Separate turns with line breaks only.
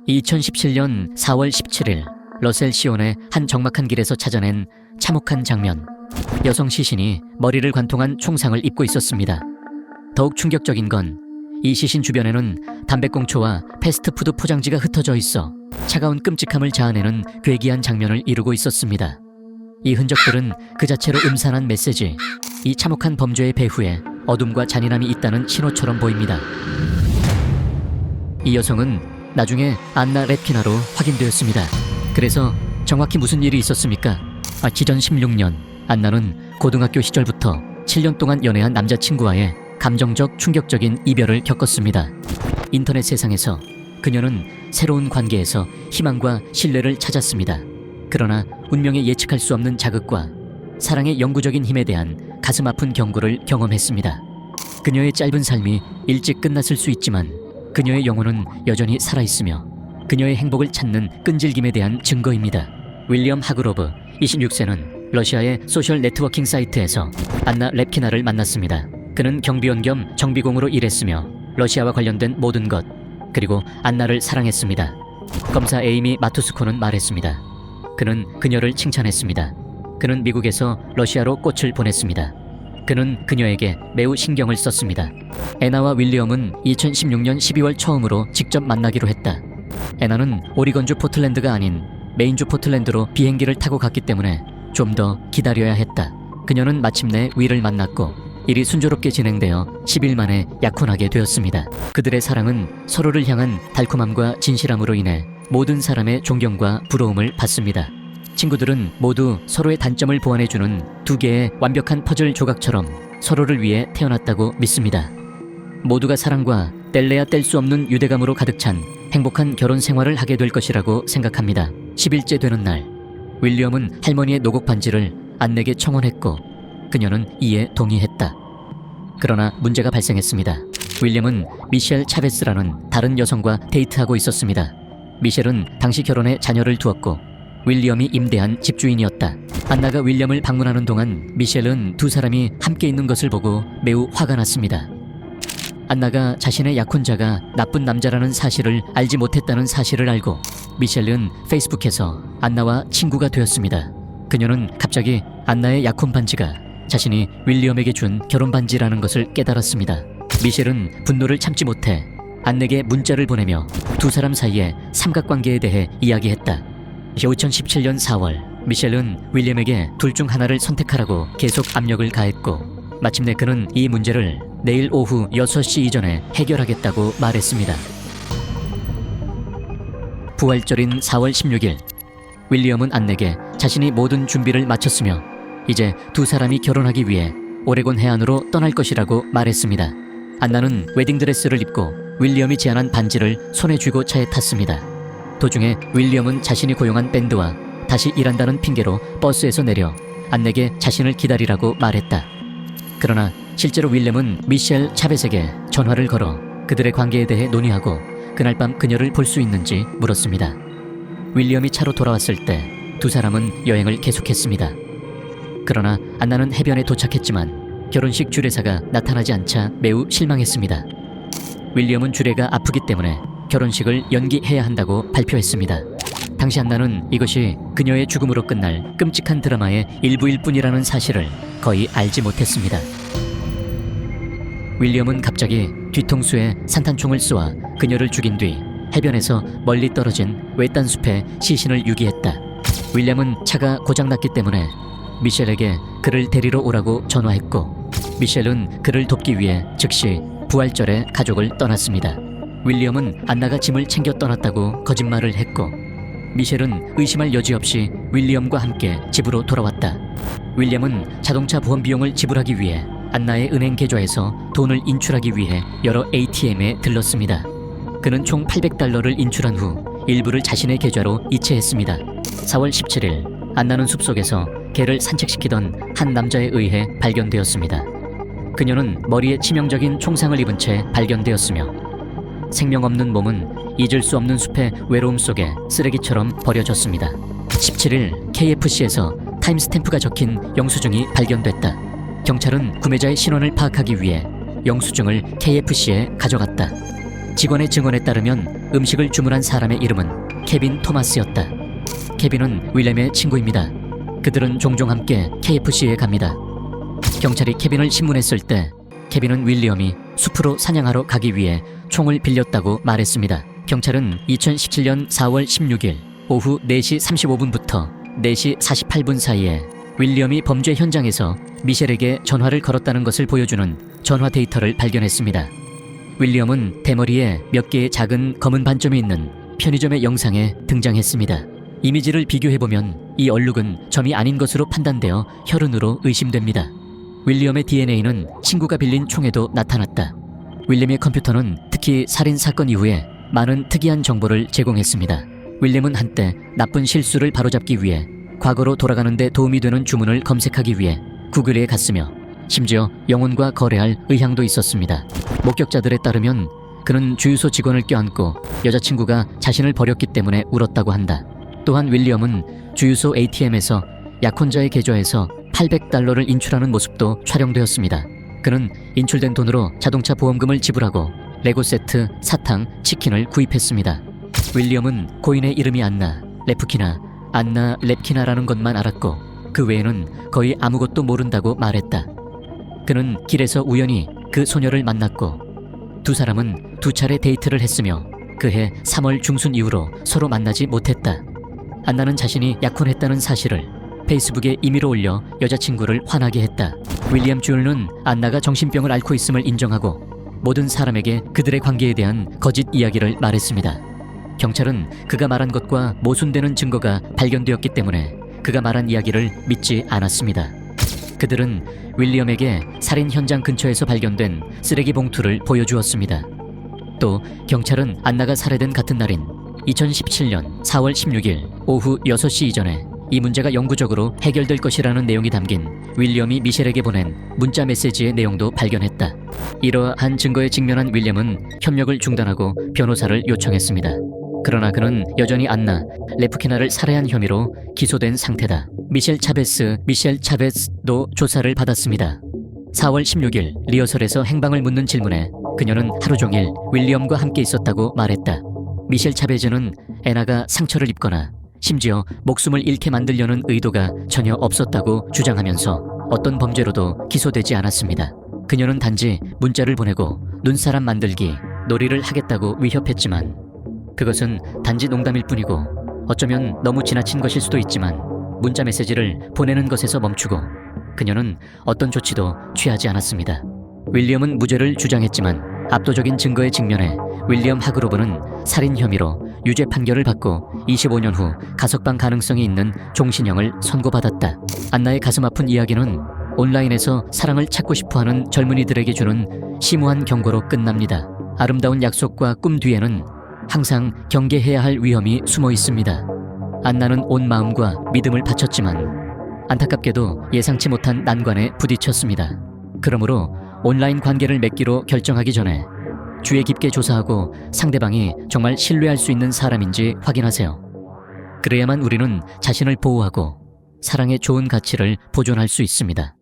2017년 4월 17일 러셀 시온의 한 적막한 길에서 찾아낸 참혹한 장면. 여성 시신이 머리를 관통한 총상을 입고 있었습니다. 더욱 충격적인 건 이 시신 주변에는 담배꽁초와 패스트푸드 포장지가 흩어져 있어 차가운 끔찍함을 자아내는 괴기한 장면을 이루고 있었습니다. 이 흔적들은 그 자체로 음산한 메시지, 이 참혹한 범죄의 배후에 어둠과 잔인함이 있다는 신호처럼 보입니다. 이 여성은 나중에 안나 랩키나로 확인되었습니다. 그래서 정확히 무슨 일이 있었습니까? 기전 16년, 안나는 고등학교 시절부터 7년 동안 연애한 남자친구와의 감정적 충격적인 이별을 겪었습니다. 인터넷 세상에서 그녀는 새로운 관계에서 희망과 신뢰를 찾았습니다. 그러나 운명에 예측할 수 없는 자극과 사랑의 영구적인 힘에 대한 가슴 아픈 경고를 경험했습니다. 그녀의 짧은 삶이 일찍 끝났을 수 있지만 그녀의 영혼은 여전히 살아있으며 그녀의 행복을 찾는 끈질김에 대한 증거입니다. 윌리엄 하그로브 26세는 러시아의 소셜 네트워킹 사이트에서 안나 랩키나를 만났습니다. 그는 경비원 겸 정비공으로 일했으며 러시아와 관련된 모든 것, 그리고 안나를 사랑했습니다. 검사 에이미 마투스코는 말했습니다. 그는 그녀를 칭찬했습니다. 그는 미국에서 러시아로 꽃을 보냈습니다. 그는 그녀에게 매우 신경을 썼습니다. 애나와 윌리엄은 2016년 12월 처음으로 직접 만나기로 했다. 애나는 오리건주 포틀랜드가 아닌 메인주 포틀랜드로 비행기를 타고 갔기 때문에 좀 더 기다려야 했다. 그녀는 마침내 윌을 만났고 일이 순조롭게 진행되어 10일 만에 약혼하게 되었습니다. 그들의 사랑은 서로를 향한 달콤함과 진실함으로 인해 모든 사람의 존경과 부러움을 받습니다. 친구들은 모두 서로의 단점을 보완해주는 두 개의 완벽한 퍼즐 조각처럼 서로를 위해 태어났다고 믿습니다. 모두가 사랑과 뗄래야 뗄 수 없는 유대감으로 가득 찬 행복한 결혼 생활을 하게 될 것이라고 생각합니다. 10일째 되는 날, 윌리엄은 할머니의 노곡 반지를 안내게 청혼했고 그녀는 이에 동의했다. 그러나 문제가 발생했습니다. 윌리엄은 미셸 차베스라는 다른 여성과 데이트하고 있었습니다. 미셸은 당시 결혼에 자녀를 두었고 윌리엄이 임대한 집주인이었다. 안나가 윌리엄을 방문하는 동안 미셸은 두 사람이 함께 있는 것을 보고 매우 화가 났습니다. 안나가 자신의 약혼자가 나쁜 남자라는 사실을 알지 못했다는 사실을 알고 미셸은 페이스북에서 안나와 친구가 되었습니다. 그녀는 갑자기 안나의 약혼 반지가 자신이 윌리엄에게 준 결혼 반지라는 것을 깨달았습니다. 미셸은 분노를 참지 못해 안내에게 문자를 보내며 두 사람 사이의 삼각관계에 대해 이야기했다. 2017년 4월, 미셸은 윌리엄에게 둘 중 하나를 선택하라고 계속 압력을 가했고 마침내 그는 이 문제를 내일 오후 6시 이전에 해결하겠다고 말했습니다. 부활절인 4월 16일, 윌리엄은 안내에게 자신이 모든 준비를 마쳤으며 이제 두 사람이 결혼하기 위해 오레곤 해안으로 떠날 것이라고 말했습니다. 안나는 웨딩드레스를 입고 윌리엄이 제안한 반지를 손에 쥐고 차에 탔습니다. 도중에 윌리엄은 자신이 고용한 밴드와 다시 일한다는 핑계로 버스에서 내려 안내에게 자신을 기다리라고 말했다. 그러나 실제로 윌리엄은 미셸 차벳에게 전화를 걸어 그들의 관계에 대해 논의하고 그날 밤 그녀를 볼 수 있는지 물었습니다. 윌리엄이 차로 돌아왔을 때 두 사람은 여행을 계속했습니다. 그러나 안나는 해변에 도착했지만 결혼식 주례사가 나타나지 않자 매우 실망했습니다. 윌리엄은 주례가 아프기 때문에 결혼식을 연기해야 한다고 발표했습니다. 당시 안나는 이것이 그녀의 죽음으로 끝날 끔찍한 드라마의 일부일 뿐이라는 사실을 거의 알지 못했습니다. 윌리엄은 갑자기 뒤통수에 산탄총을 쏘아 그녀를 죽인 뒤 해변에서 멀리 떨어진 외딴 숲에 시신을 유기했다. 윌리엄은 차가 고장났기 때문에 미셸에게 그를 데리러 오라고 전화했고 미셸은 그를 돕기 위해 즉시 부활절에 가족을 떠났습니다. 윌리엄은 안나가 짐을 챙겨 떠났다고 거짓말을 했고 미셸은 의심할 여지 없이 윌리엄과 함께 집으로 돌아왔다. 윌리엄은 자동차 보험 비용을 지불하기 위해 안나의 은행 계좌에서 돈을 인출하기 위해 여러 ATM에 들렀습니다. 그는 총 $800를 인출한 후 일부를 자신의 계좌로 이체했습니다. 4월 17일, 안나는 숲속에서 개를 산책시키던 한 남자에 의해 발견되었습니다. 그녀는 머리에 치명적인 총상을 입은 채 발견되었으며 생명 없는 몸은 잊을 수 없는 숲의 외로움 속에 쓰레기처럼 버려졌습니다. 17일, KFC에서 타임스탬프가 적힌 영수증이 발견됐다. 경찰은 구매자의 신원을 파악하기 위해 영수증을 KFC에 가져갔다. 직원의 증언에 따르면 음식을 주문한 사람의 이름은 케빈 토마스였다. 케빈은 윌렘의 친구입니다. 그들은 종종 함께 KFC에 갑니다. 경찰이 케빈을 신문했을 때 케빈은 윌리엄이 숲으로 사냥하러 가기 위해 총을 빌렸다고 말했습니다. 경찰은 2017년 4월 16일 오후 4시 35분부터 4시 48분 사이에 윌리엄이 범죄 현장에서 미셸에게 전화를 걸었다는 것을 보여주는 전화 데이터를 발견했습니다. 윌리엄은 대머리에 몇 개의 작은 검은 반점이 있는 편의점의 영상에 등장했습니다. 이미지를 비교해보면 이 얼룩은 점이 아닌 것으로 판단되어 혈흔으로 의심됩니다. 윌리엄의 DNA는 친구가 빌린 총에도 나타났다. 윌리엄의 컴퓨터는 특히 살인 사건 이후에 많은 특이한 정보를 제공했습니다. 윌리엄은 한때 나쁜 실수를 바로잡기 위해 과거로 돌아가는 데 도움이 되는 주문을 검색하기 위해 구글에 갔으며 심지어 영혼과 거래할 의향도 있었습니다. 목격자들에 따르면 그는 주유소 직원을 껴안고 여자친구가 자신을 버렸기 때문에 울었다고 한다. 또한 윌리엄은 주유소 ATM에서 약혼자의 계좌에서 $800를 인출하는 모습도 촬영되었습니다. 그는 인출된 돈으로 자동차 보험금을 지불하고 레고 세트, 사탕, 치킨을 구입했습니다. 윌리엄은 고인의 이름이 안나 랩키나라는 것만 알았고 그 외에는 거의 아무것도 모른다고 말했다. 그는 길에서 우연히 그 소녀를 만났고 두 사람은 두 차례 데이트를 했으며 그해 3월 중순 이후로 서로 만나지 못했다. 안나는 자신이 약혼했다는 사실을 페이스북에 임의로 올려 여자친구를 화나게 했다. 윌리엄 주얼은 안나가 정신병을 앓고 있음을 인정하고 모든 사람에게 그들의 관계에 대한 거짓 이야기를 말했습니다. 경찰은 그가 말한 것과 모순되는 증거가 발견되었기 때문에 그가 말한 이야기를 믿지 않았습니다. 그들은 윌리엄에게 살인 현장 근처에서 발견된 쓰레기 봉투를 보여주었습니다. 또 경찰은 안나가 살해된 같은 날인 2017년 4월 16일 오후 6시 이전에 이 문제가 영구적으로 해결될 것이라는 내용이 담긴 윌리엄이 미셸에게 보낸 문자 메시지의 내용도 발견했다. 이러한 증거에 직면한 윌리엄은 협력을 중단하고 변호사를 요청했습니다. 그러나 그는 여전히 안나 레프키나를 살해한 혐의로 기소된 상태다. 미셸 차베스도 조사를 받았습니다. 4월 16일 리허설에서 행방을 묻는 질문에 그녀는 하루 종일 윌리엄과 함께 있었다고 말했다. 미셸 차베즈는 애나가 상처를 입거나 심지어 목숨을 잃게 만들려는 의도가 전혀 없었다고 주장하면서 어떤 범죄로도 기소되지 않았습니다. 그녀는 단지 문자를 보내고 눈사람 만들기, 놀이를 하겠다고 위협했지만 그것은 단지 농담일 뿐이고 어쩌면 너무 지나친 것일 수도 있지만 문자 메시지를 보내는 것에서 멈추고 그녀는 어떤 조치도 취하지 않았습니다. 윌리엄은 무죄를 주장했지만 압도적인 증거에 직면해 윌리엄 하그로브는 살인 혐의로 유죄 판결을 받고 25년 후 가석방 가능성이 있는 종신형을 선고받았다. 안나의 가슴 아픈 이야기는 온라인에서 사랑을 찾고 싶어하는 젊은이들에게 주는 심오한 경고로 끝납니다. 아름다운 약속과 꿈 뒤에는 항상 경계해야 할 위험이 숨어 있습니다. 안나는 온 마음과 믿음을 바쳤지만 안타깝게도 예상치 못한 난관에 부딪혔습니다. 그러므로 온라인 관계를 맺기로 결정하기 전에 주의 깊게 조사하고 상대방이 정말 신뢰할 수 있는 사람인지 확인하세요. 그래야만 우리는 자신을 보호하고 사랑의 좋은 가치를 보존할 수 있습니다.